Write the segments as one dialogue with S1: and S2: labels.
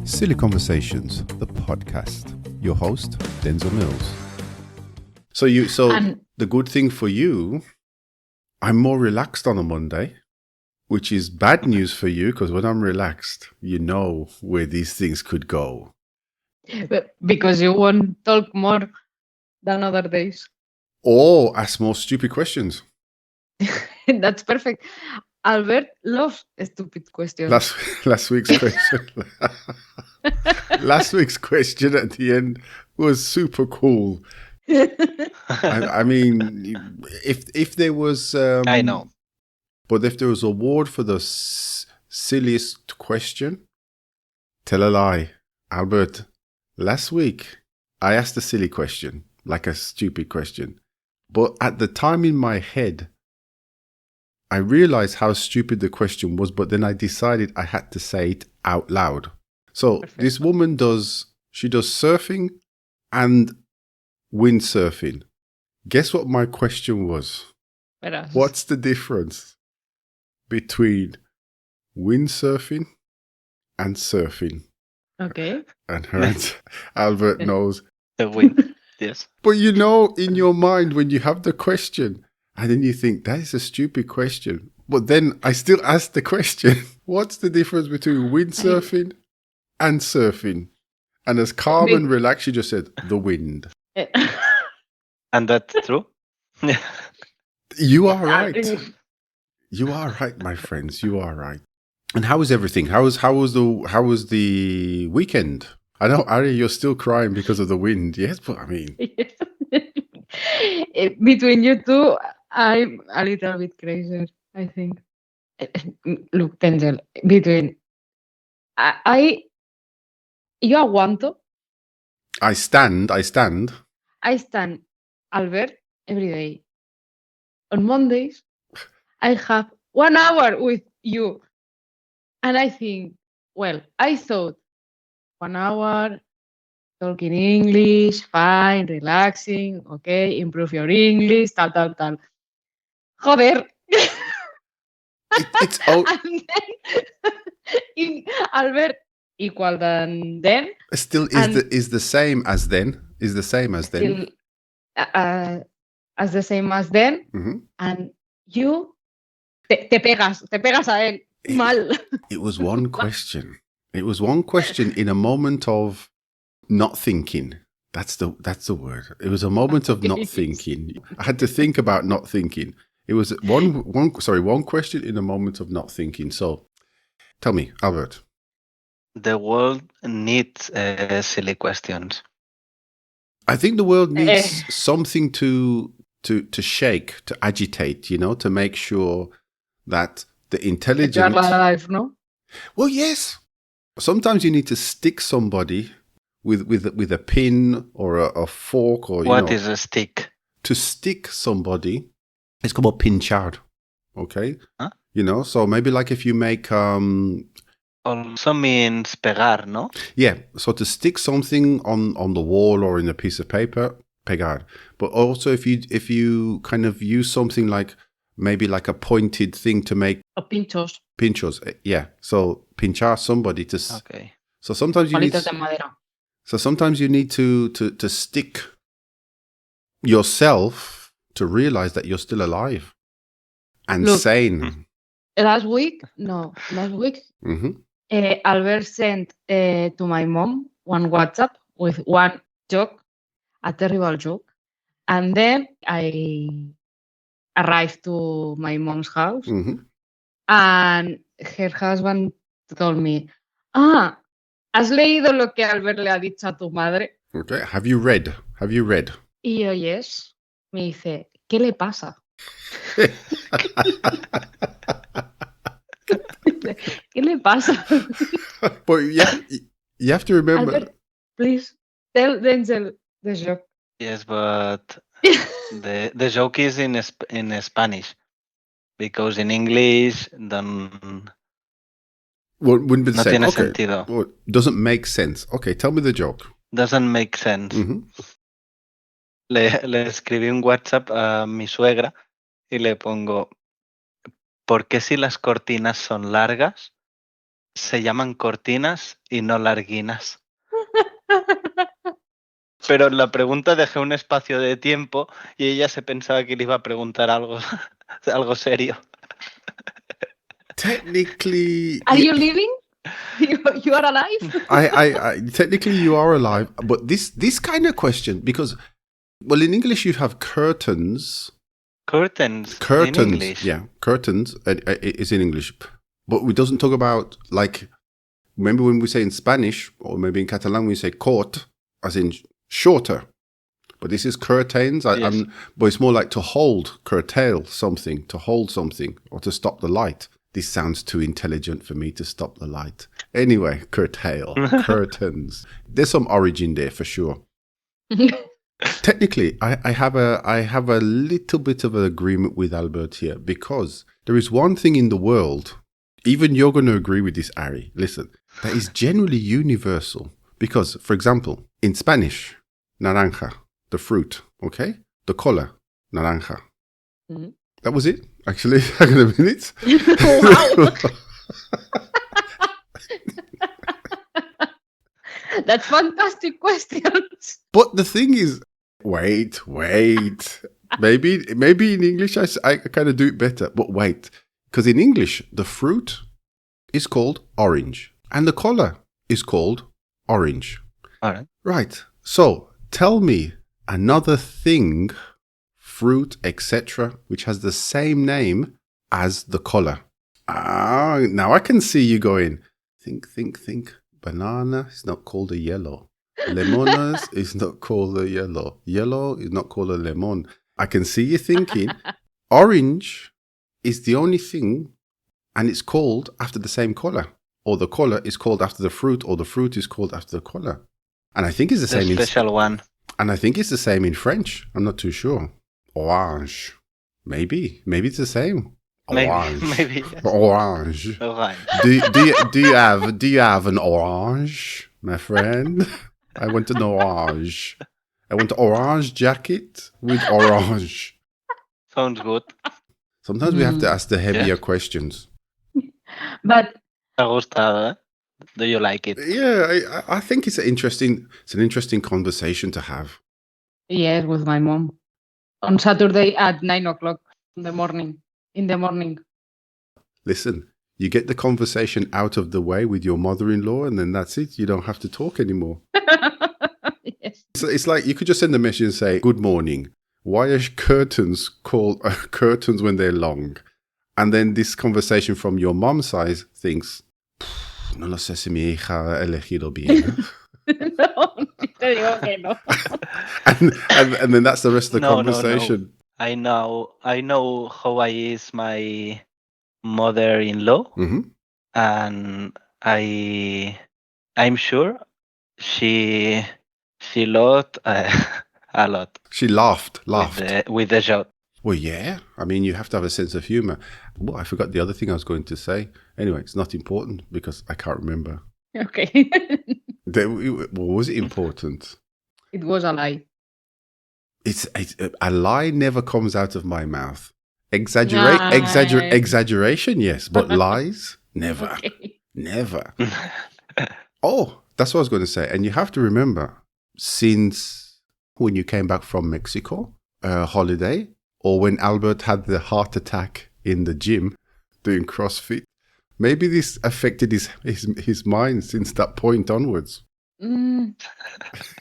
S1: Silly Conversations, the podcast. Your host, Denzel Mills. So the good thing for you, I'm more relaxed on a Monday, which is bad news for you because when I'm relaxed, you know where these things could go.
S2: Because you won't talk more than other days.
S1: Or ask more stupid questions.
S2: That's perfect. Albert loves stupid questions.
S1: Last week's question. Last week's question at the end was super cool. I mean, if there was,
S3: I know,
S1: but if there was an award for the silliest question, tell a lie, Albert. Last week I asked a silly question, like a stupid question, but at the time in my head, I realized how stupid the question was, but then I decided I had to say it out loud. So
S2: Perfect.
S1: This woman does surfing and windsurfing. Guess what my question was?
S2: Verás.
S1: What's the difference between windsurfing and surfing?
S2: Okay.
S1: And Albert knows.
S3: the wind. Yes.
S1: But you know in your mind when you have the question, and then you think, that is a stupid question. But then I still ask the question, what's the difference between windsurfing and surfing? And as calm and relaxed, she just said, the wind.
S3: And that's true.
S1: You are right. You are right, my friends. You are right. And how was everything? How was the weekend? I know, Ari, you're still crying because of the wind. Yes, but I mean,
S2: Between you two, I'm a little bit crazy, I think. Look, Denzel, between yo aguanto.
S1: I stand.
S2: I stand Albert every day. On Mondays, I have 1 hour with you. And I think, well, I thought 1 hour, talking English, fine, relaxing, okay, improve your English, tal. Joder.
S1: it's oh,
S2: And then, Albert, equal than then.
S1: still is the same as then. Is the same as then.
S2: Still, as the same as then.
S1: Mm-hmm.
S2: And you te pegas a él. Mal.
S1: It was one question. It was one question in a moment of not thinking. That's the word. It was a moment of not thinking. I had to think about not thinking. It was one question in a moment of not thinking. So, tell me, Albert.
S3: The world needs silly questions.
S1: I think the world needs something to shake, to agitate, to make sure that the intelligent
S2: Alive, no?
S1: Well, yes. Sometimes you need to stick somebody with a pin or a fork or
S3: What is a stick?
S1: To stick somebody, it's called pinchar. Okay?
S3: Huh?
S1: So maybe like if you make
S3: Also means pegar, no?
S1: Yeah, so to stick something on the wall or in a piece of paper, pegar. But also if you kind of use something like maybe like a pointed thing to make
S2: Pinchos.
S1: Yeah. So pinchar somebody to.
S3: Okay.
S1: So sometimes you need.
S2: De madera.
S1: So sometimes you need to stick yourself to realize that you're still alive and sane.
S2: Last week, mm-hmm. Albert sent to my mom one WhatsApp with one joke, a terrible joke, and then I arrived to my mom's house,
S1: mm-hmm.
S2: and her husband told me, ¿has leído lo que Albert le ha dicho a tu madre?
S1: Okay, have you read?
S2: Y yo, yes. Me dice, ¿qué le pasa? ¿Qué le pasa?
S1: But yeah, you have to remember.
S2: Albert, please tell Denzel the joke.
S3: Yes, but the joke is in Spanish, because in English
S1: wouldn't be the
S3: no
S1: same.
S3: tiene
S1: Okay.
S3: sentido.
S1: Well, doesn't make sense. Okay, tell me the joke.
S3: Doesn't make sense.
S1: Mm-hmm.
S3: Le escribí un WhatsApp a mi suegra y le pongo, ¿por qué si las cortinas son largas se llaman cortinas y no larguinas. Pero en la pregunta dejé un espacio de tiempo y ella se pensaba que le iba a preguntar algo, algo serio.
S1: Technically,
S2: Are you living? You are alive?
S1: I technically you are alive, but this kind of question, because well, in English you have curtains.
S3: Curtains in English.
S1: Yeah, curtains is in English, but it doesn't talk about, like, remember when we say in Spanish or maybe in Catalan we say cort, as in shorter, but this is curtains.
S3: Yes.
S1: But it's more like to hold, curtail something, to hold something, or to stop the light. This sounds too intelligent for me to stop the light. Anyway, curtail, curtains. There's some origin there for sure. Technically, I have a little bit of an agreement with Albert here, because there is one thing in the world, even you're going to agree with this, Ari, listen, that is generally universal. Because, for example, in Spanish, naranja, the fruit, okay? The color, naranja.
S2: Mm-hmm.
S1: That was it, actually. Hang on a minute.
S2: Wow. That's fantastic questions.
S1: But the thing is, wait. Maybe in English I kind of do it better. But wait, because in English the fruit is called orange and the color is called orange.
S3: All right.
S1: Right. So tell me another thing, fruit, etc., which has the same name as the color. Now I can see you going, think. Banana is not called a yellow. Lemonas is not called a yellow. Yellow is not called a lemon. I can see you thinking, orange is the only thing, and it's called after the same color. Or the color is called after the fruit, or the fruit is called after the color. And I think it's the same
S3: special one.
S1: And I think it's the same in French. I'm not too sure. Orange. Maybe it's the same. Orange.
S3: Maybe. Yes.
S1: Orange.
S3: Orange.
S1: Do you have an orange, my friend? I want an orange. I want an orange jacket with orange.
S3: Sounds good.
S1: Sometimes we have to ask the heavier questions.
S2: But
S3: ¿Te ha gustado, eh? Do you like it?
S1: Yeah, I think it's an interesting conversation to have.
S2: yes, with my mom on Saturday at 9:00 in the morning.
S1: Listen, you get the conversation out of the way with your mother-in-law, and then that's it. You don't have to talk anymore.
S2: Yes.
S1: So it's like you could just send a message and say, "Good morning. Why are curtains called curtains when they're long?" And then this conversation from your mom's side thinks, "No lo sé si mi hija ha elegido bien."
S2: No, te digo que no.
S1: and then that's the rest of the
S3: No.
S1: conversation.
S3: I know how I is my mother-in-law,
S1: Mm-hmm.
S3: and I'm sure she loved a lot
S1: She laughed.
S3: with the joke.
S1: Well, yeah. I mean, you have to have a sense of humor. Well, I forgot the other thing I was going to say. Anyway, it's not important because I can't remember.
S2: Okay.
S1: Was it important?
S2: It was a lie.
S1: It's a lie never comes out of my mouth.
S2: Nice.
S1: Exaggeration, yes, but lies, never.
S2: Okay.
S1: Never. Oh, that's what I was going to say. And you have to remember, since when you came back from Mexico, holiday, or when Albert had the heart attack in the gym doing CrossFit, maybe this affected his mind since that point onwards.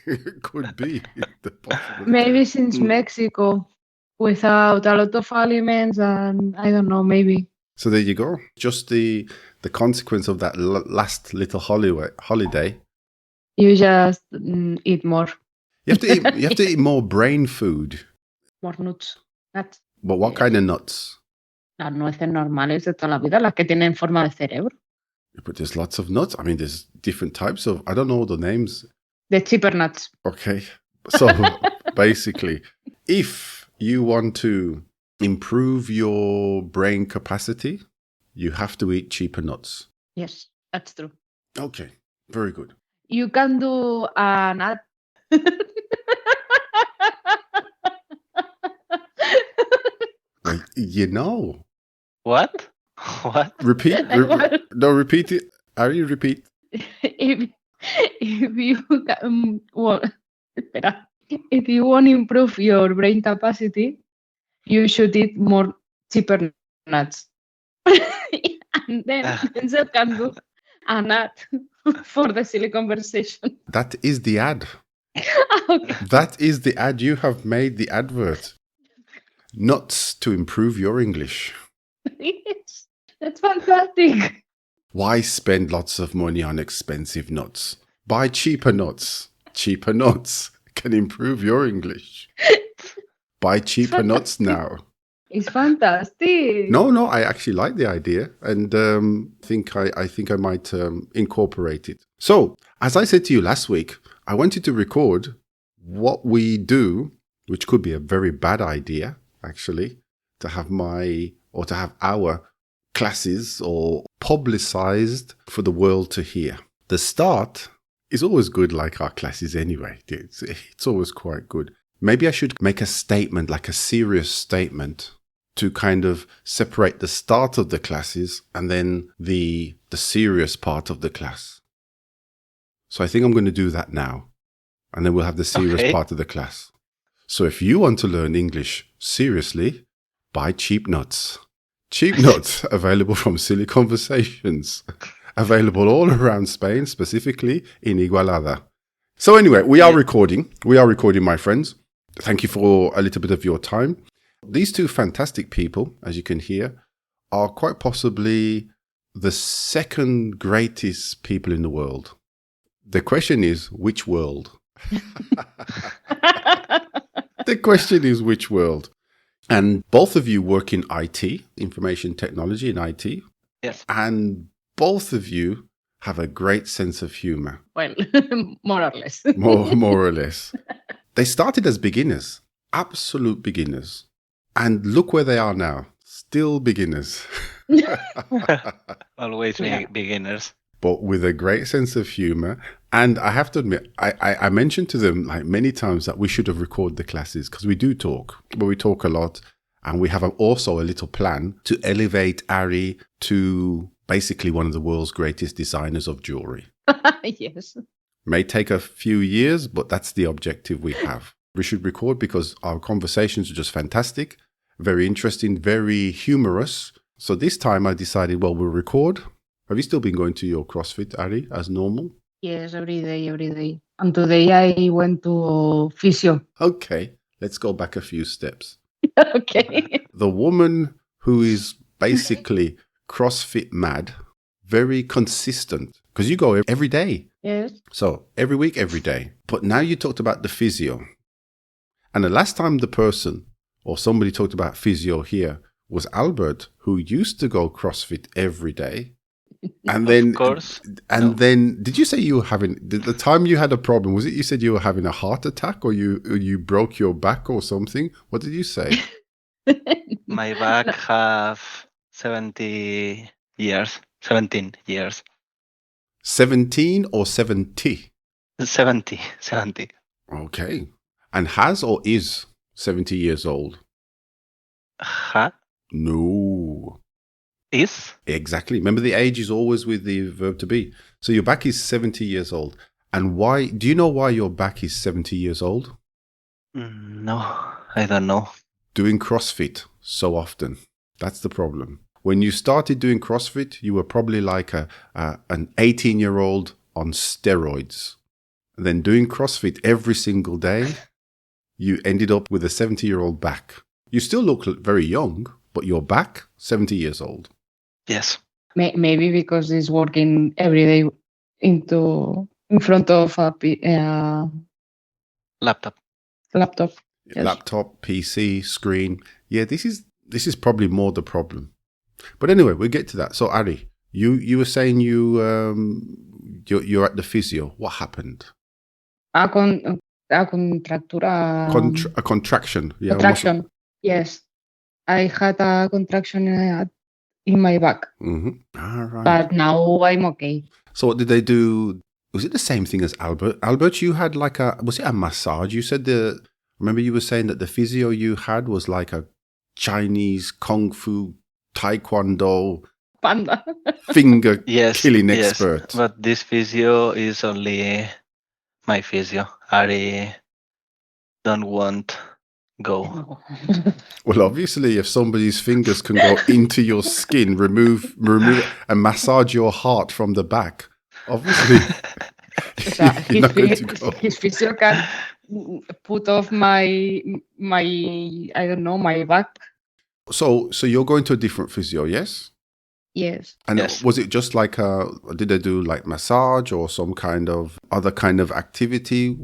S1: It could be. The possibility.
S2: Maybe since Mexico, without a lot of aliments, and I don't know, maybe.
S1: So there you go. Just the consequence of that last little holiday.
S2: You just eat more.
S1: You have to eat more brain food.
S2: More nuts. Nuts.
S1: But what kind of nuts?
S2: Las nueces normales de toda la vida, las que tienen forma de cerebro.
S1: But there's lots of nuts. I mean, there's different types of, I don't know the names.
S2: The cheaper nuts.
S1: Okay. So basically, if you want to improve your brain capacity, you have to eat cheaper nuts.
S2: Yes, that's true.
S1: Okay. Very good.
S2: You can do a nut.
S1: Wait, you know.
S3: What?
S1: Repeat it. Ari, repeat.
S2: if you espera. If you want to improve your brain capacity, you should eat more cheaper nuts. And then Denzel can do an ad for the silly conversation.
S1: That is the ad.
S2: Okay.
S1: That is the ad. You have made the advert. Nuts to improve your English.
S2: Yes, that's fantastic.
S1: Why spend lots of money on expensive nuts? Buy cheaper nuts. Cheaper nuts can improve your English. Buy cheaper nuts now.
S2: It's fantastic.
S1: No, I actually like the idea, and I think I might incorporate it. So, as I said to you last week, I wanted to record what we do, which could be a very bad idea, actually, to have our classes or publicized for the world to hear. The start is always good, like our classes anyway. It's always quite good. Maybe I should make a statement, like a serious statement, to kind of separate the start of the classes and then the serious part of the class. So I think I'm going to do that now. And then we'll have the serious part of the class. So if you want to learn English seriously, buy cheap nuts. Cheap nuts available from Silly Conversations. Available all around Spain, specifically in Igualada. So anyway, we are recording. We are recording, my friends. Thank you for a little bit of your time. These two fantastic people, as you can hear, are quite possibly the second greatest people in the world. The question is, which world? The question is, which world? And both of you work in IT, information technology in IT.
S3: Yes.
S1: And both of you have a great sense of humor.
S2: Well, more or less.
S1: More or less. They started as beginners, absolute beginners. And look where they are now, still beginners.
S3: Always beginners.
S1: But with a great sense of humor. And I have to admit, I mentioned to them like many times that we should have recorded the classes because we do talk, but we talk a lot. And we have also a little plan to elevate Ari to basically one of the world's greatest designers of jewelry.
S2: Yes.
S1: May take a few years, but that's the objective we have. We should record because our conversations are just fantastic, very interesting, very humorous. So this time I decided, well, we'll record. Have you still been going to your CrossFit, Ari, as normal?
S2: Yes, every day. And today I went to physio.
S1: Okay, let's go back a few steps.
S2: Okay.
S1: The woman who is basically CrossFit mad, very consistent, because you go every day.
S2: Yes.
S1: So every week, every day. But now you talked about the physio. And the last time the person or somebody talked about physio here was Albert, who used to go CrossFit every day. And then,
S3: of course.
S1: And then, did you say you were having, the time you had a problem, was it you said you were having a heart attack or you broke your back or something? What did you say?
S3: My back have 17 years. 17.
S1: 17 or 70?
S3: 70.
S1: Okay. And has or is 70 years old?
S3: Ha?
S1: No.
S3: Is?
S1: Exactly. Remember, the age is always with the verb to be. So your back is 70 years old. And why? Do you know why your back is 70 years old?
S3: No, I don't know.
S1: Doing CrossFit so often. That's the problem. When you started doing CrossFit, you were probably like an 18-year-old on steroids. And then doing CrossFit every single day, you ended up with a 70-year-old back. You still look very young, but your back, 70 years old.
S3: Yes.
S2: Maybe because he's working every day in front of a
S3: Laptop.
S2: laptop. Yes.
S1: Laptop, PC, screen. Yeah, this is probably more the problem. But anyway, we'll get to that. So Ari, you were saying you're at the physio. What happened?
S2: A contractura.
S1: A contraction. Yeah.
S2: Contraction. Yes. I had a contraction in my back.
S1: Mm-hmm. All right.
S2: But now I'm okay.
S1: So what did they do? Was it the same thing as Albert? Albert, you had like was it a massage? You said remember you were saying that the physio you had was like a Chinese Kung Fu Taekwondo.
S2: panda.
S1: Finger
S3: Yes,
S1: killing
S3: yes.
S1: expert.
S3: But this physio is only my physio. Ari don't want go.
S2: No.
S1: Well, obviously, if somebody's fingers can go into your skin, remove and massage your heart from the back, obviously,
S2: O sea,
S1: you're not going to go.
S2: his physio can put off my I don't know, my back.
S1: So you're going to a different physio, yes?
S2: Yes.
S1: And
S3: Yes.
S1: was it just like did they do like massage or some kind of other kind of activity?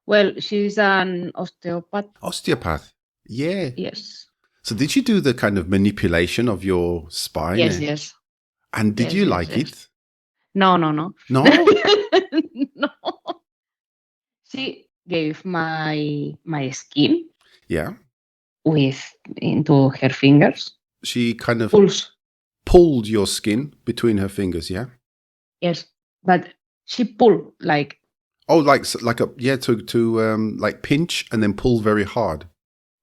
S2: Well, she's an osteopath.
S1: Osteopath. Yeah.
S2: Yes.
S1: So did she do the kind of manipulation of your spine?
S2: Yes, yes.
S1: And did
S2: Yes,
S1: you
S2: yes,
S1: like
S2: yes.
S1: it?
S2: No.
S1: No?
S2: No. She gave my skin
S1: Yeah.
S2: into her fingers.
S1: She kind of
S2: Pulse.
S1: pulled your skin between her fingers, yeah?
S2: Yes. But she pulled like
S1: Oh, like to like pinch and then pull very hard.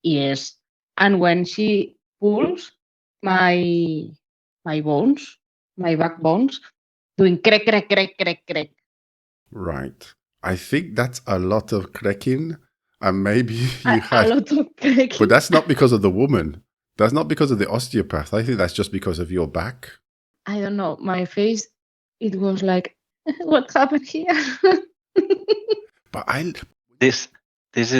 S2: yes. And when she pulls my bones, my backbones, doing crack, crack, crack, crack, crack.
S1: Right. I think that's a lot of cracking, and maybe you
S2: A
S1: had,
S2: lot of cracking.
S1: but that's not because of the woman. That's not because of the osteopath. I think that's just because of your back.
S2: I don't know. My face, it was like, what happened here?
S1: But
S3: This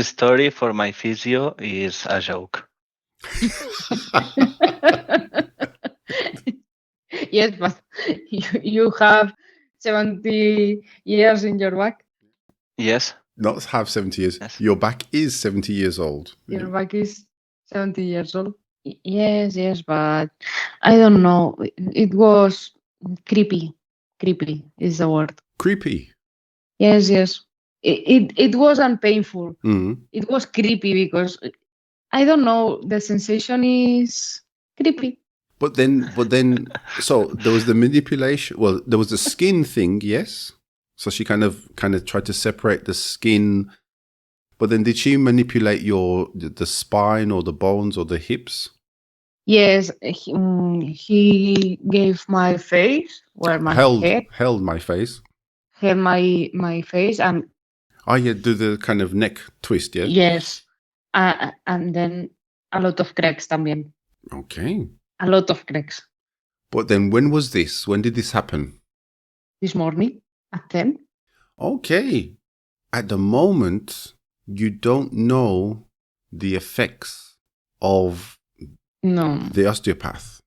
S3: story for my physio is a joke.
S2: Yes, but you have 70 years in your back.
S3: Yes.
S1: not have 70 years.
S3: Yes.
S1: Your back is 70 years old.
S2: Your back is 70 years old. Yes, but I don't know. It was creepy. Creepy is the word.
S1: Creepy.
S2: Yes. It wasn't painful.
S1: Mm.
S2: It was creepy because I don't know. The sensation is creepy.
S1: But then, so there was the manipulation. Well, there was the skin thing, yes. So she kind of tried to separate the skin. But then, did she manipulate the spine or the bones or the hips?
S2: Yes, he gave my face, where my head,
S1: held my face.
S2: held my face, and
S1: Oh, yeah, do the kind of neck twist, yeah.
S2: yes, and then a lot of cracks también.
S1: Okay.
S2: A lot of cracks.
S1: But then, when was this? When did this happen?
S2: This morning at 10.
S1: Okay. At the moment, you don't know the effects of
S2: No.
S1: the osteopath.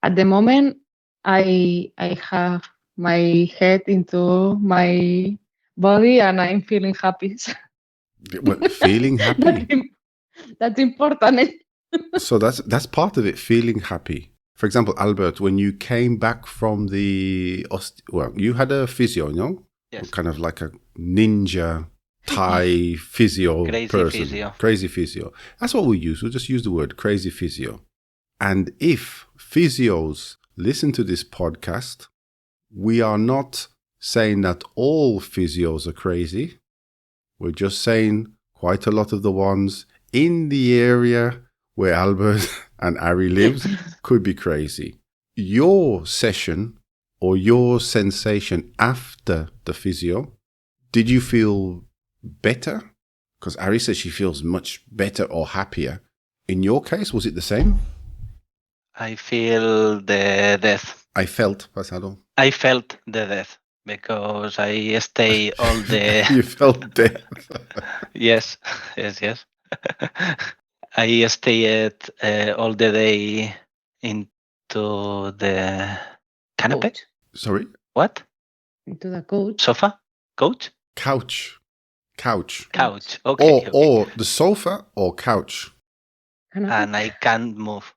S2: At the moment, I have my head into my body and I'm feeling happy.
S1: Well, feeling happy.
S2: That's important.
S1: So that's part of it, feeling happy. For example, Albert, when you came back from you had a physio, no?
S3: Yes.
S1: Kind of like a ninja Thai physio
S3: Crazy
S1: person.
S3: physio.
S1: Crazy physio. That's what we use. We'll just use the word crazy physio. And if physios listen to this podcast, we are not saying that all physios are crazy. We're just saying quite a lot of the ones in the area where Albert and Ari lives could be crazy. Your session or your sensation after the physio, did you feel better? Because Ari says she feels much better or happier. In your case, was it the same?
S3: I feel the death.
S1: I felt, Pasado.
S3: I felt the death because I stay all the...
S1: You felt death.
S3: Yes. I stayed all the day into the canopy.
S2: Couch.
S1: Sorry?
S3: What?
S2: Into the couch.
S3: Sofa? Couch?
S1: Couch.
S3: Okay.
S1: Or the sofa or couch.
S3: And I can't move.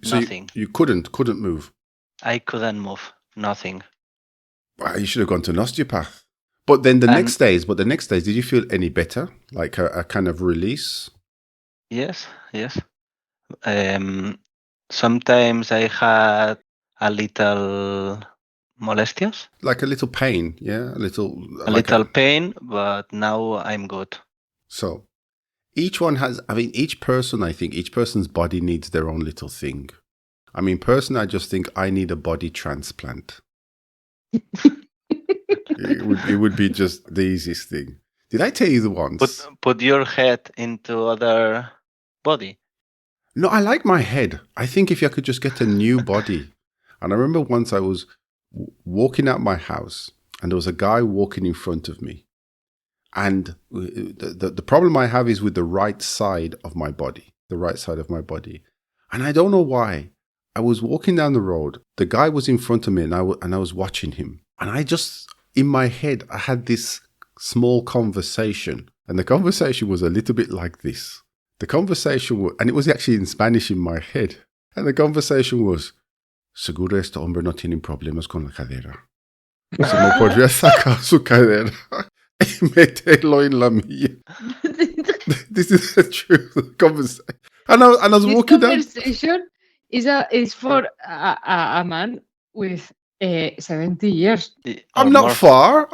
S1: So
S3: Nothing.
S1: You couldn't move.
S3: I couldn't move. Nothing.
S1: Well, you should have gone to an osteopath. But then the next days, did you feel any better? Like a kind of release?
S3: Yes. Sometimes I had a little molestias.
S1: Like a little pain, yeah? A little
S3: Pain, but now I'm good.
S1: So each one has, each person's body needs their own little thing. I mean, personally, I just think I need a body transplant. It would be just the easiest thing. Did I tell you the once?
S3: Put your head into other body.
S1: No, I like my head. I think if I could just get a new body. And I remember once I was walking out my house and there was a guy walking in front of me. And the problem I have is with the right side of my body, And I don't know why. I was walking down the road. The guy was in front of me and I was watching him. And I just, in my head, I had this small conversation. And the conversation was a little bit like this. The conversation was, and it was actually in Spanish in my head. And the conversation was, seguro este hombre no tiene problemas con la cadera. Se me podría sacar su cadera y meterlo en la mía. This is the truth conversation. And I was
S2: This
S1: walking down.
S2: conversation is for a man with 70 years.
S1: I'm not far.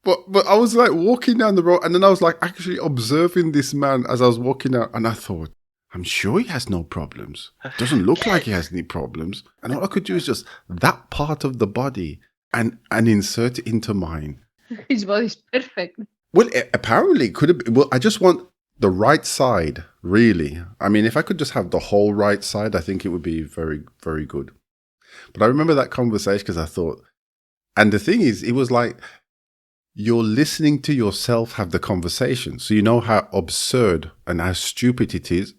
S1: But I was like walking down the road and then I was like actually observing this man as I was walking out and I thought, I'm sure he has no problems. Doesn't look like he has any problems. And all I could do is just that part of the body and insert it into mine.
S2: His body's perfect.
S1: Well, apparently it could have been. Well, I just want the right side, really. I mean, if I could just have the whole right side, I think it would be very, very good. But I remember that conversation because I thought, and the thing is, it was like you're listening to yourself have the conversation. So you know how absurd and how stupid it is.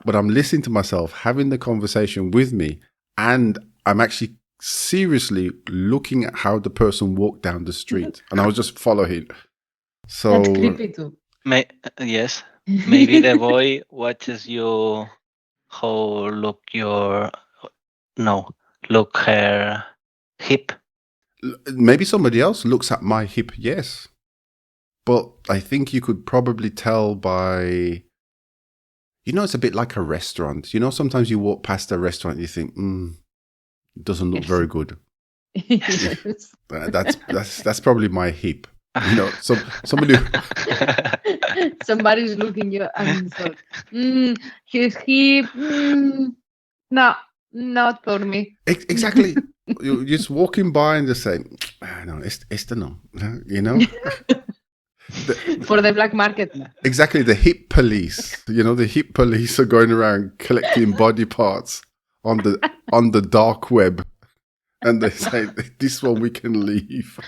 S1: But I'm listening to myself having the conversation with me and I'm actually seriously looking at how the person walked down the street and I was just following. So
S2: That's creepy too.
S3: Yes. Maybe the boy watches you how look her hip.
S1: maybe somebody else looks at my hip, yes. But I think you could probably tell by, it's a bit like a restaurant. Sometimes you walk past a restaurant and you think, it doesn't look very good.
S2: Yes.
S1: That's probably my hip. Somebody.
S2: Somebody's looking you and thought, his hip, no, not for me.
S1: Exactly. You're just walking by and just saying, no, este no.
S2: For the black market.
S1: Exactly. The hip police. The hip police are going around collecting body parts on the dark web. And they say, this one we can leave.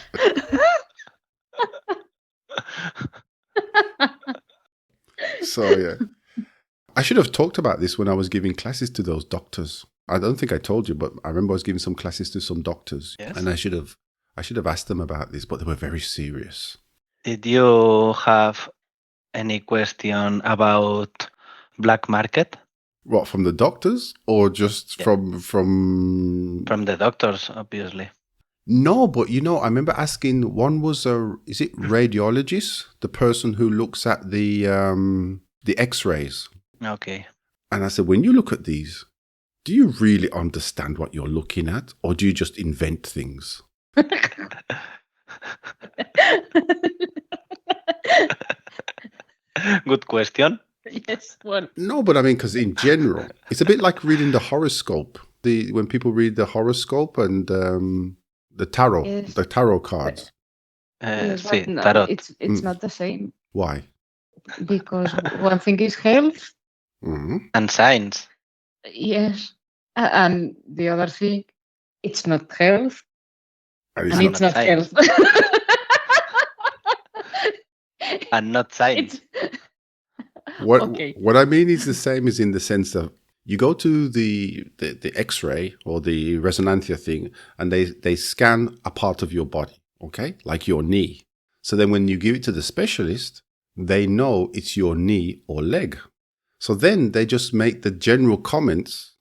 S1: So, yeah. I should have talked about this when I was giving classes to those doctors. I don't think I told you, but I remember I was giving some classes to some doctors.
S3: Yes.
S1: And I should have asked them about this, but they were very serious.
S3: Did you have any question about black market?
S1: What, from the doctors or just
S3: Yeah.
S1: from
S3: From the doctors, obviously.
S1: No, but I remember asking, one was is it radiologist, the person who looks at the x-rays.
S3: Okay.
S1: And I said, when you look at these, do you really understand what you're looking at or do you just invent things?
S3: Good question.
S2: Yes, well.
S1: No, but I mean, because in general, it's a bit like reading the horoscope. When people read the horoscope and the tarot,
S2: Yes.
S1: the tarot cards.
S2: Yes,
S3: Sí,
S2: but no,
S3: tarot.
S2: it's not the same
S1: Why?
S2: because one thing is health,
S1: Mm-hmm.
S3: And science.
S2: yes, and the other thing, it's not health,
S1: And
S2: and it's not
S3: science.
S2: health.
S3: And not science.
S2: Okay.
S1: What I mean is the same as in the sense that you go to the X-ray or the resonantia thing, and they scan a part of your body, okay, like your knee. So then when you give it to the specialist, they know it's your knee or leg. So then they just make the general comments.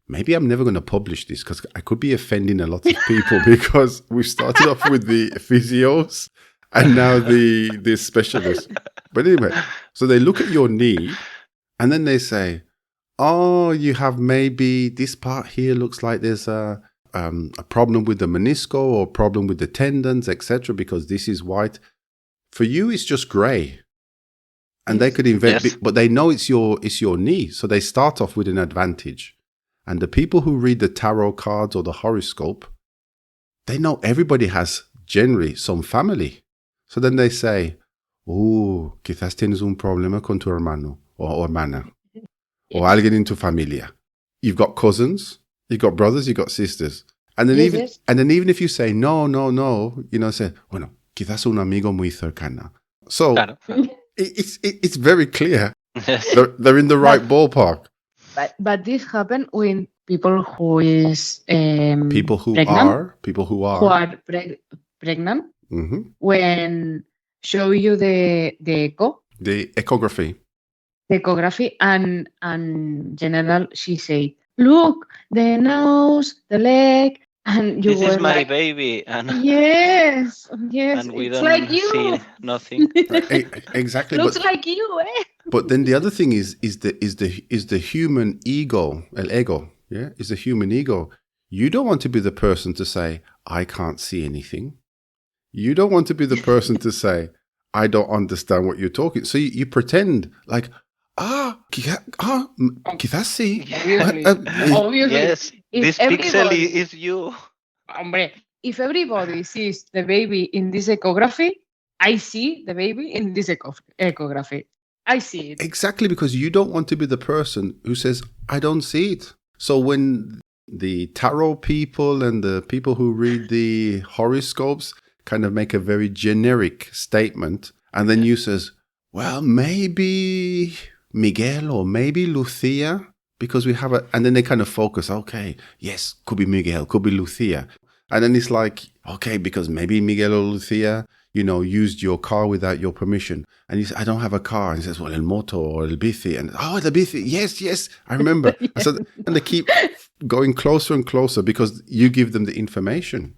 S1: Maybe I'm never going to publish this because I could be offending a lot of people because we started off with the physios and now the specialists. But anyway, so they look at your knee and then they say, oh, you have maybe this part here looks like there's a problem with the menisco or problem with the tendons, etc., because this is white. For you, it's just grey. And they
S2: Yes.
S1: could invent,
S3: Yes.
S1: but they know it's your knee, so they start off with an advantage. And the people who read the tarot cards or the horoscope, they know everybody has generally some family. So then they say, "Oh, quizás tienes un problema con tu hermano o hermana, or alguien en tu familia." You've got cousins, you've got brothers, you've got sisters, and then
S2: Yes.
S1: even if you say no, say, "Bueno, quizás un amigo muy cercano." So
S3: Claro.
S1: it's very clear.
S3: Yes.
S1: They're in the right ballpark.
S2: But this happened with people who is
S1: People who
S2: pregnant,
S1: who are.
S2: who are pregnant,
S1: Mhm.
S2: when show you the echo,
S1: The echography.
S2: the ecography, and general she say, look, the nose, the leg, and you
S3: This
S2: were
S3: is my
S2: like,
S3: baby, and
S2: yes,
S3: and we
S2: it's
S3: don't
S2: like you.
S3: see nothing.
S1: Exactly.
S2: Looks
S1: But
S2: like you, eh?
S1: but then the other thing is the human ego, el ego, yeah, is the human ego. You don't want to be the person to say, I can't see anything. You don't want to be the person to say, I don't understand what you're talking. So you pretend like, quizás sí.
S2: Obviously.
S3: Yes,
S2: If
S3: this pixel
S2: everybody-
S3: is you.
S2: Hombre, if everybody sees the baby in this ecography, I see the baby in this ecography. I see it.
S1: Exactly, because you don't want to be the person who says, I don't see it. So when the tarot people and the people who read the horoscopes kind of make a very generic statement, and then you says, well, maybe Miguel or maybe Lucia, because we have and then they kind of focus, okay, yes, could be Miguel, could be Lucia. And then it's like, okay, because maybe Miguel or Lucia, used your car without your permission. And he says, I don't have a car. And he says, well, el moto or el bici. And, el bici. Yes, I remember. I said, and they keep going closer and closer because you give them the information.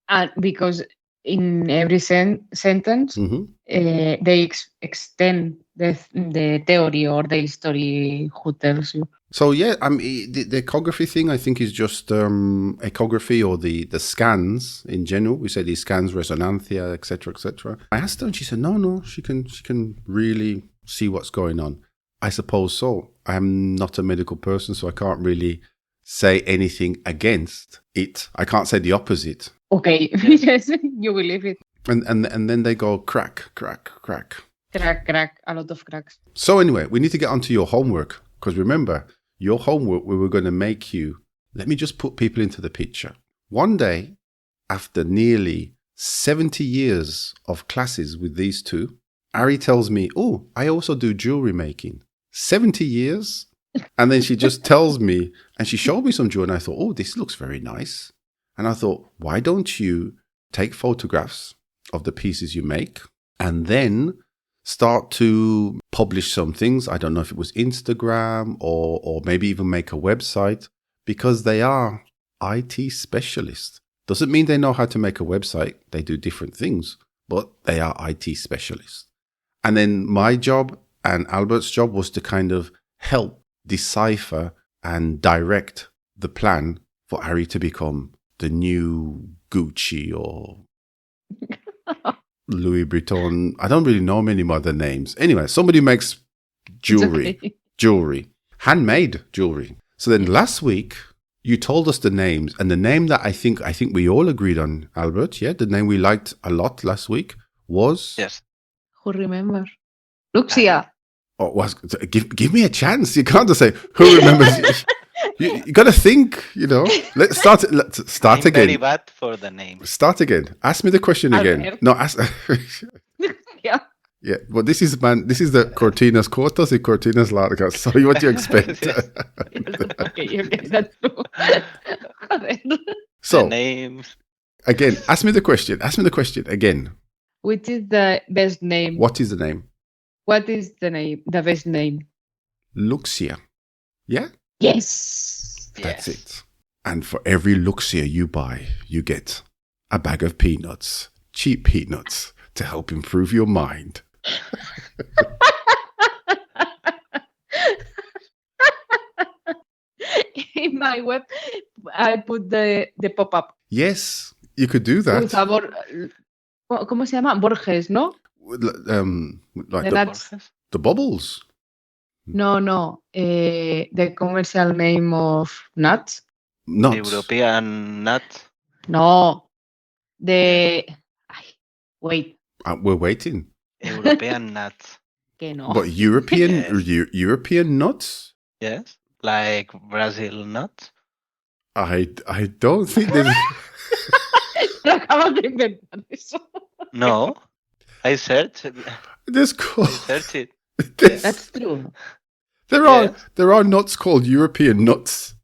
S2: And because in every sentence,
S1: Mm-hmm.
S2: They extend the theory or the story who tells you.
S1: So yeah, the ecography thing I think is just ecography or the scans in general. We say these scans, resonancia, etc., etc. I asked her, and she said, no, she can really see what's going on. I suppose so. I am not a medical person, so I can't really say anything against it. I can't say the opposite.
S2: Okay, yes, you believe it.
S1: And then they go crack, crack, crack.
S2: Crack, a lot of cracks.
S1: So anyway, we need to get onto your homework, because remember, your homework, we were going to make you, let me just put people into the picture. One day, after nearly 70 years of classes with these two, Ari tells me, oh, I also do jewelry making. 70 years? And then she just tells me, and she showed me some jewelry, and I thought, oh, this looks very nice. And I thought, why don't you take photographs of the pieces you make and then start to publish some things. I don't know if it was Instagram or maybe even make a website, because they are IT specialists. Doesn't mean they know how to make a website. They do different things, but they are IT specialists. And then my job and Albert's job was to kind of help decipher and direct the plan for Ari to become the new Gucci or Louis Vuitton. I don't really know many other names. Anyway, somebody makes jewelry,
S2: Okay.
S1: jewelry, handmade jewelry. So then last week you told us the names, and the name that I think we all agreed on, Albert, yeah, the name we liked a lot last week was
S3: Yes.
S2: Who remembers? Luxia.
S1: Oh, was give me a chance. You can't just say who remembers. You got to think. Let's start. Let's start
S3: I'm
S1: again.
S3: very bad for the names.
S1: Start again. Ask me the question again.
S2: Albert.
S1: No, ask.
S2: Yeah.
S1: Yeah, well, this is the Cortinas cortas y Cortinas largas. So what do you expect?
S2: Okay, that's true. Joder.
S1: So
S3: The names.
S1: again, ask me the question. Ask me the question again.
S2: Which is the best name?
S1: What is the name?
S2: What is the name? The best name?
S1: Luxia. Yeah,
S2: Yes.
S1: that's it. And for every Luxia you buy, you get a bag of peanuts, cheap peanuts, to help improve your mind.
S2: In my web, I put the pop-up.
S1: Yes, you could do
S2: Por
S1: that.
S2: favor, ¿cómo se llama? Borges, ¿no?
S1: Like
S2: The nuts.
S1: The bubbles.
S2: No. The commercial name of nuts.
S1: Nuts.
S3: European nut.
S2: No. Wait.
S1: We're waiting.
S3: European nut.
S2: Que no.
S1: But European
S3: Yes.
S1: European nuts?
S3: Yes. Like Brazil nut.
S1: I don't think there's
S2: Lo acabas de inventar eso.
S3: No. I searched
S1: there's called
S3: it.
S1: there's-
S2: That's true.
S1: there are nuts called European nuts.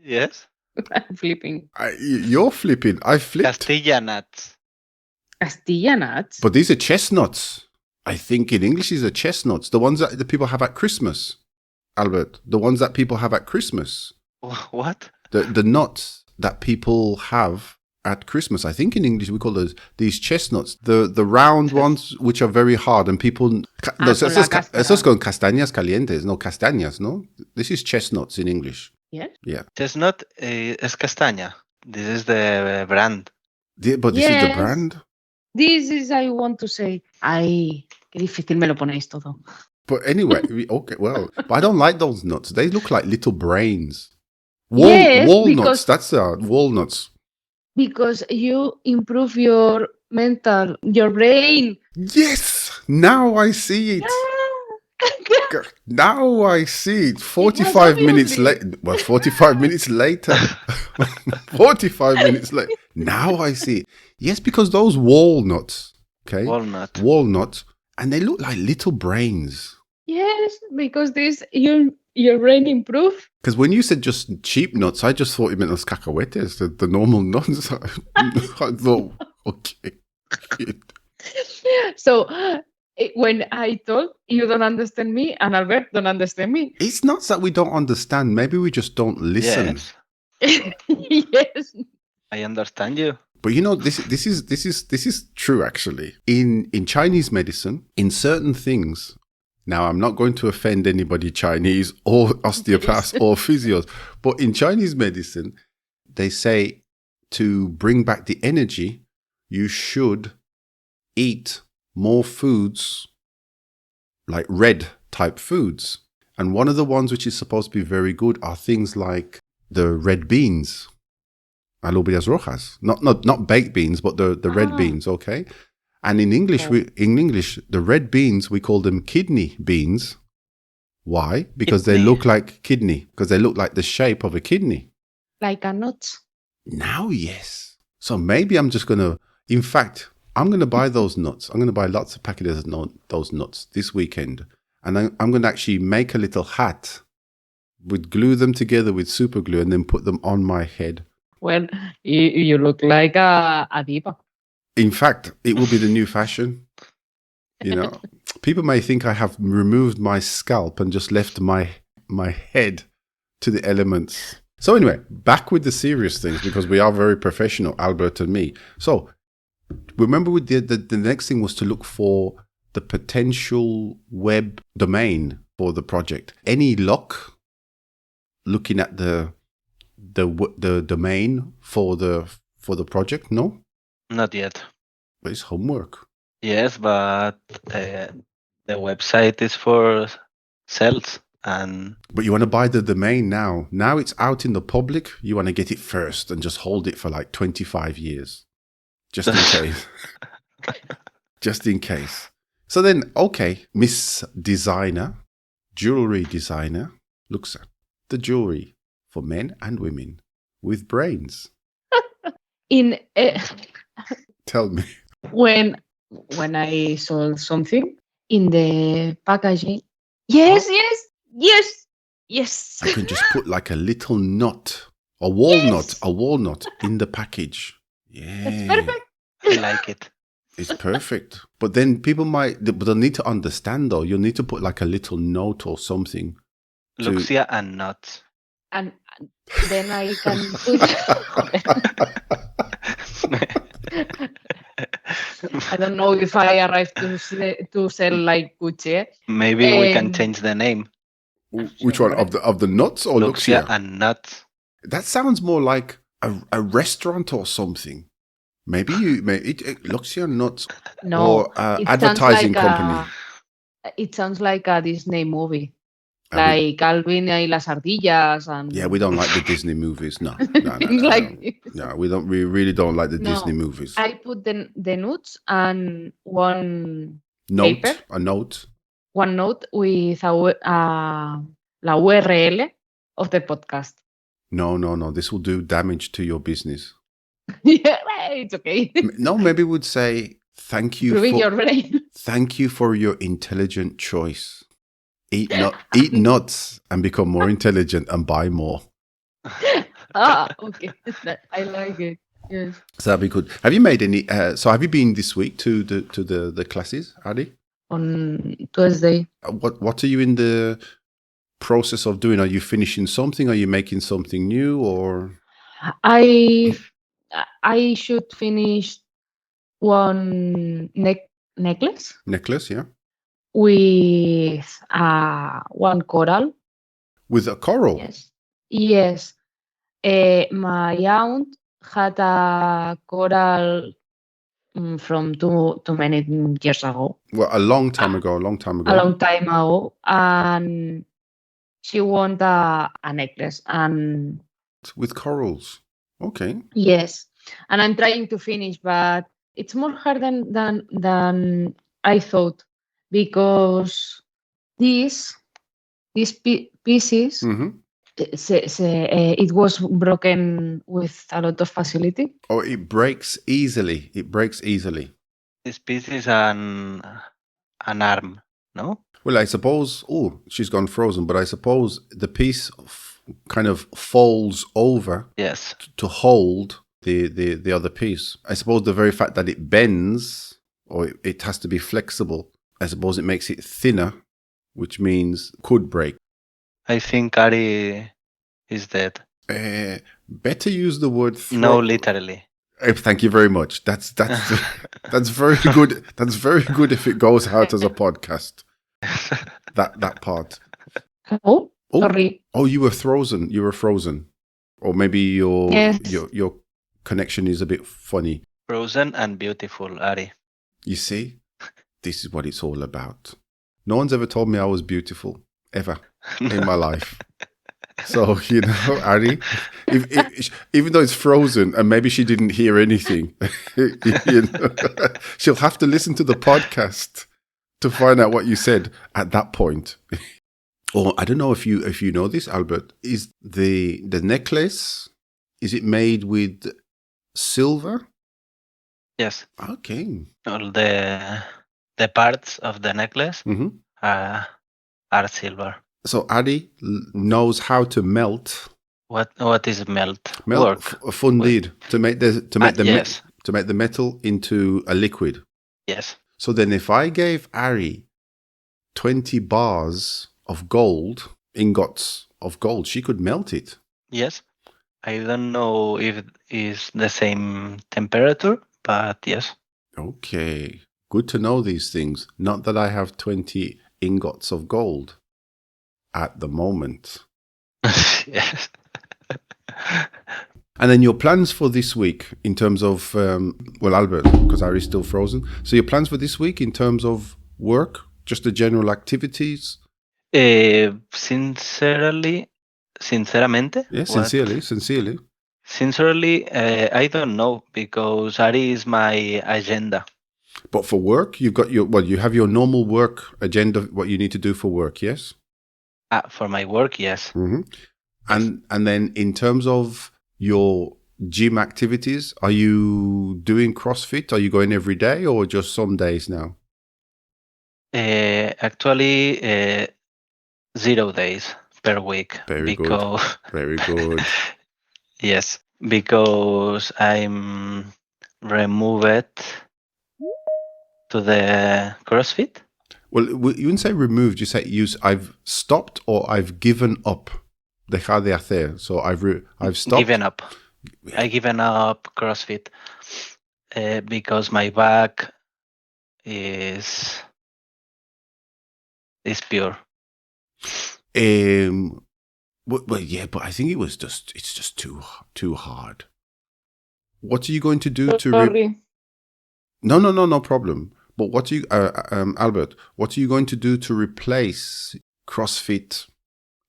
S3: Yes.
S2: I'm flipping.
S1: You're flipping. I flipped.
S3: Castilla nuts.
S2: Castilla nuts.
S1: But these are chestnuts. I think in English these are chestnuts. The ones that the people have at Christmas. Albert, the ones that people have at Christmas.
S3: What?
S1: The nuts that people have at Christmas. I think in English we call these chestnuts. The round ones which are very hard and people. No,
S2: con la cáscara.
S1: esos con castañas calientes. No, castañas, no? This is chestnuts in English.
S2: Yes.
S1: Yeah.
S3: Chestnut es castaña. This is the brand.
S1: But this is the
S2: Yes.
S1: brand.
S2: This is, I want to say. Ay, qué difícil me lo ponéis todo.
S1: But anyway, okay, well, but I don't like those nuts. They look like little brains.
S2: Yes,
S1: walnuts.
S2: because-
S1: That's walnuts.
S2: Because you improve your brain.
S1: Yes, now I see it. Now I see it. 45 minutes
S2: obviously.
S1: later. Well, 45 minutes later. 45 minutes later. Now I see it. Yes, because those walnuts, okay? Walnuts, and they look like little brains.
S2: Yes, because this your brain improve.
S1: Because when you said just cheap nuts, I just thought you meant those cacahuetes, the normal nuts. I thought, okay.
S2: So when I told you don't understand me and Albert don't understand me.
S1: It's not that we don't understand. Maybe we just don't listen.
S3: Yes.
S2: Yes.
S3: I understand you.
S1: But you know, this is true actually. In Chinese medicine, in certain things. Now, I'm not going to offend anybody Chinese or osteopaths or physios, but in Chinese medicine, they say to bring back the energy, you should eat more foods like red type foods. And one of the ones which is supposed to be very good are things like the red beans, alubias rojas, not baked beans, but the red beans, okay? And in English, the red beans, we call them kidney beans. Why? Because they look like kidney, because they look like the shape of a kidney.
S2: Like a nut.
S1: Now, yes. So maybe I'm just going to, in fact, I'm going to buy those nuts. I'm going to buy lots of packages of those nuts this weekend. And I'm going to actually make a little hat, glue them together with super glue and then put them on my head.
S2: Well, you look like a diva.
S1: In fact, it will be the new fashion. You know, people may think I have removed my scalp and just left my head to the elements. So anyway, back with the serious things because we are very professional, Albert and me. So remember we did the next thing was to look for the potential web domain for the project. Any luck looking at the domain for the project? No?
S3: Not yet.
S1: But it's homework.
S3: Yes, but the website is for sales and.
S1: But you want to buy the domain now. Now it's out in the public. You want to get it first and just hold it for like 25 years. Just in case. Just in case. So then, okay, Miss Designer, jewelry designer, looks at the jewelry for men and women with brains. Tell me.
S2: When I saw something in the packaging, yes,
S1: You can just put like a little nut, a walnut in the package. Yeah.
S2: It's perfect.
S3: I like it.
S1: It's perfect. But then people they'll need to understand though. You'll need to put like a little note or something.
S3: Luxia and nuts.
S2: And then I can put. I don't know if I arrived to sell like Gucci.
S3: Maybe we can change the name.
S1: Which one of the nuts or
S3: Luxia
S1: Luxia?
S3: and nuts.
S1: That sounds more like a restaurant or something. Maybe Luxia nuts
S2: No,
S1: or
S2: it sounds
S1: advertising
S2: like
S1: company.
S2: It sounds like a Disney movie,
S1: And we,
S2: like Calvin y las ardillas, and
S1: yeah, we don't like the Disney movies. No, no, no,
S2: things
S1: no,
S2: like
S1: no.
S2: this.
S1: No, we don't. We really don't like the Disney
S2: No,
S1: movies.
S2: I put the notes and paper,
S1: A note.
S2: one note with la URL of the podcast.
S1: No. This will do damage to your business.
S2: Yeah, it's okay.
S1: No, maybe we'd say thank you
S2: Improving
S1: for
S2: your brain.
S1: thank you for your intelligent choice. Eat nuts and become more intelligent and buy more.
S2: Okay. I like it. Yes.
S1: So that'd be good. Have you made any? So have you been this week to the classes, Adi?
S2: On Tuesday.
S1: What are you in the process of doing? Are you finishing something? Are you making something new? Or
S2: I should finish one necklace
S1: necklace? Yeah,
S2: with one coral.
S1: with a coral.
S2: Yes. Yes. My aunt had a coral from too many years ago.
S1: Well, a long time ago.
S2: A long time ago, and she wanted a necklace. And
S1: With corals. Okay.
S2: yes, and I'm trying to finish, but it's more hard than I thought, because these pieces,
S1: Mm-hmm.
S2: it was broken with a lot of facility.
S1: Oh, it breaks easily. It breaks easily.
S3: This piece is an arm, no?
S1: Well, I suppose. Oh, she's gone frozen. But I suppose the piece kind of folds over
S3: Yes.
S1: to hold the other piece. I suppose the very fact that it bends, or it has to be flexible, I suppose it makes it thinner, which means could break.
S3: I think Ari is dead.
S1: Better use the word
S3: No, literally.
S1: Thank you very much. That's that's very good. That's very good if it goes out as a podcast. That part.
S2: Oh,
S1: Oh,
S2: sorry.
S1: oh, you were frozen. You were frozen, or maybe
S2: Yes.
S1: your connection is a bit funny.
S3: Frozen and beautiful, Ari.
S1: You see, this is what it's all about. No one's ever told me I was beautiful ever in my life. So, Ari, even though it's frozen and maybe she didn't hear anything, she'll have to listen to the podcast to find out what you said at that point. Or I don't know if you know this, Albert. Is the necklace, is it made with silver?
S3: Yes.
S1: Okay.
S3: All the parts of the necklace
S1: Mm-hmm.
S3: are silver.
S1: So Adi knows how to melt.
S3: What is melt?
S1: Work. Fundir to make
S3: yes.
S1: to make the metal into a liquid.
S3: Yes.
S1: So then, if I gave Ari 20 bars of gold, ingots of gold, she could melt it.
S3: Yes. I don't know if it's the same temperature, but yes.
S1: Okay, good to know these things. Not that I have 20 ingots of gold at the moment.
S3: Yes.
S1: And then your plans for this week in terms of, Albert, because Ari's still frozen. So your plans for this week in terms of work, just the general activities?
S3: Sinceramente?
S1: Yeah,
S3: What?
S1: sincerely.
S3: Sincerely, I don't know, because Ari is my agenda.
S1: But for work, you've got you have your normal work agenda, what you need to do for work, yes?
S3: For my work, yes.
S1: Mm-hmm. And then in terms of your gym activities, are you doing CrossFit? Are you going every day or just some days now?
S3: Actually, 0 days per week.
S1: Very good. Very good.
S3: Yes, because I'm removed to the CrossFit.
S1: Well, you wouldn't say removed. You say I've stopped or I've given up. Dejar de hacer. So I've stopped.
S3: Given up. I given up CrossFit because my back is pure.
S1: Well, yeah, but I think it's just too hard. What are you going to do to?
S2: Sorry.
S1: No problem. But what do you, Albert? What are you going to do to replace CrossFit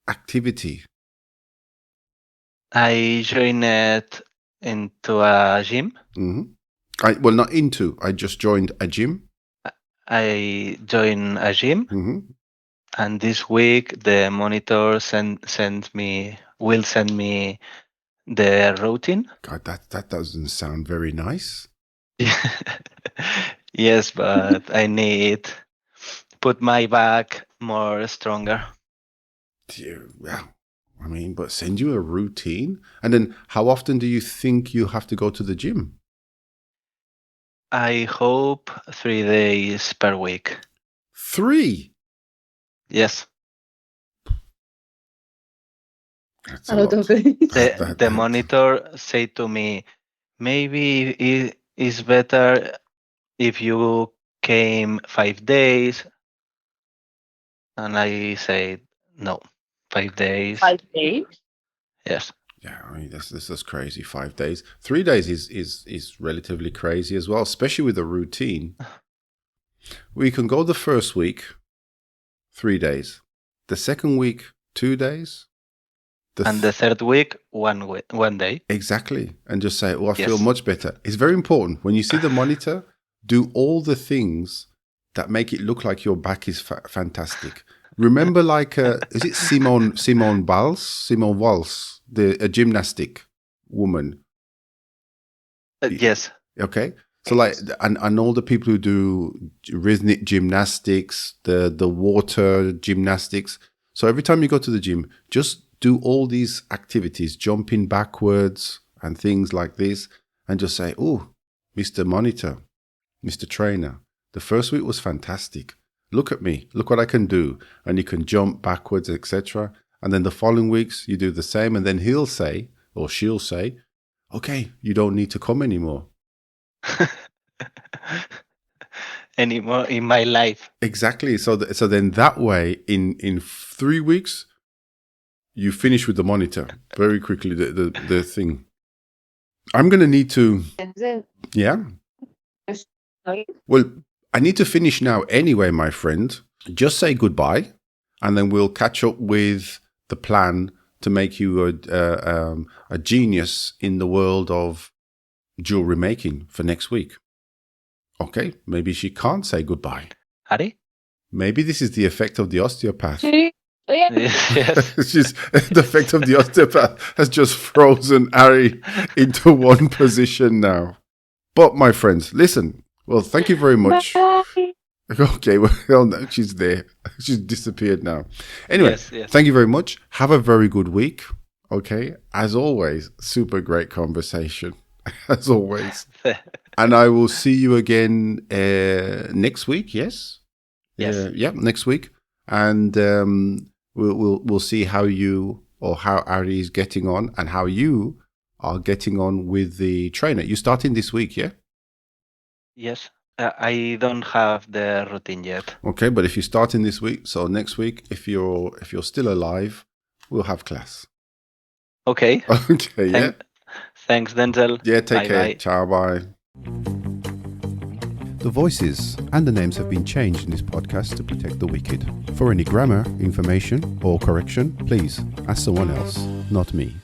S1: activity?
S3: I joined into a gym.
S1: Well, not into. I just joined a gym.
S3: I joined a gym, and this week the monitor will send me the routine.
S1: God, that doesn't sound very nice.
S3: Yes, but I need put my back more stronger.
S1: Yeah, I mean, but send you a routine, and then how often do you think you have to go to the gym?
S3: I hope 3 days per week.
S1: 3?
S3: Yes.
S1: That's
S2: A lot of days.
S3: The monitor said to me, maybe it is better if you came 5 days. And I said, no, 5 days.
S2: 5 days?
S3: Yes.
S1: Yeah, I mean, this is crazy. 5 days. 3 days is relatively crazy as well, especially with a routine. We can go the first week, 3 days. The second week, 2 days.
S3: And the third week, 1 day.
S1: Exactly. And just say, I feel much better. It's very important. When you see the monitor, do all the things that make it look like your back is fantastic. Remember, like, is it Simone Walls, a gymnastic woman?
S3: Yes.
S1: Okay. So, like, and all the people who do rhythmic gymnastics, the water gymnastics. So every time you go to the gym, just do all these activities, jumping backwards and things like this, and just say, oh, Mr. Monitor, Mr. Trainer, the first week was fantastic. Look at me. Look what I can do. And you can jump backwards, etc. And then the following weeks, you do the same. And then he'll say, or she'll say, okay, you don't need to come anymore.
S3: Anymore in my life.
S1: Exactly. So then that way, in 3 weeks, you finish with the monitor very quickly, the thing. I'm going to need to... Yeah? Well, I need to finish now anyway, my friend. Just say goodbye, and then we'll catch up with the plan to make you a genius in the world of jewelry making for next week. Okay, maybe she can't say goodbye.
S3: Ari?
S1: Maybe this is the effect of the osteopath.
S3: Yes.
S1: The effect of the osteopath has just frozen Ari into one position now. But my friends, listen. Well, thank you very much.
S2: Bye.
S1: Okay, well, no, she's there. She's disappeared now. Anyway,
S3: yes.
S1: Thank you very much. Have a very good week. Okay, as always, super great conversation. As always. And I will see you again next week. Yes.
S3: Yes.
S1: Next week, and we'll see how Ari is getting on and how you are getting on with the trainer. You're starting this week, yeah?
S3: Yes. I don't have the routine yet.
S1: Okay, but if you're starting this week, so next week, if you're still alive, we'll have class.
S3: Okay.
S1: Okay, yeah.
S3: Thanks, Denzel.
S1: Yeah, take care.
S3: Bye.
S1: Ciao, bye. The voices and the names have been changed in this podcast to protect the wicked. For any grammar, information, or correction, please ask someone else, not me.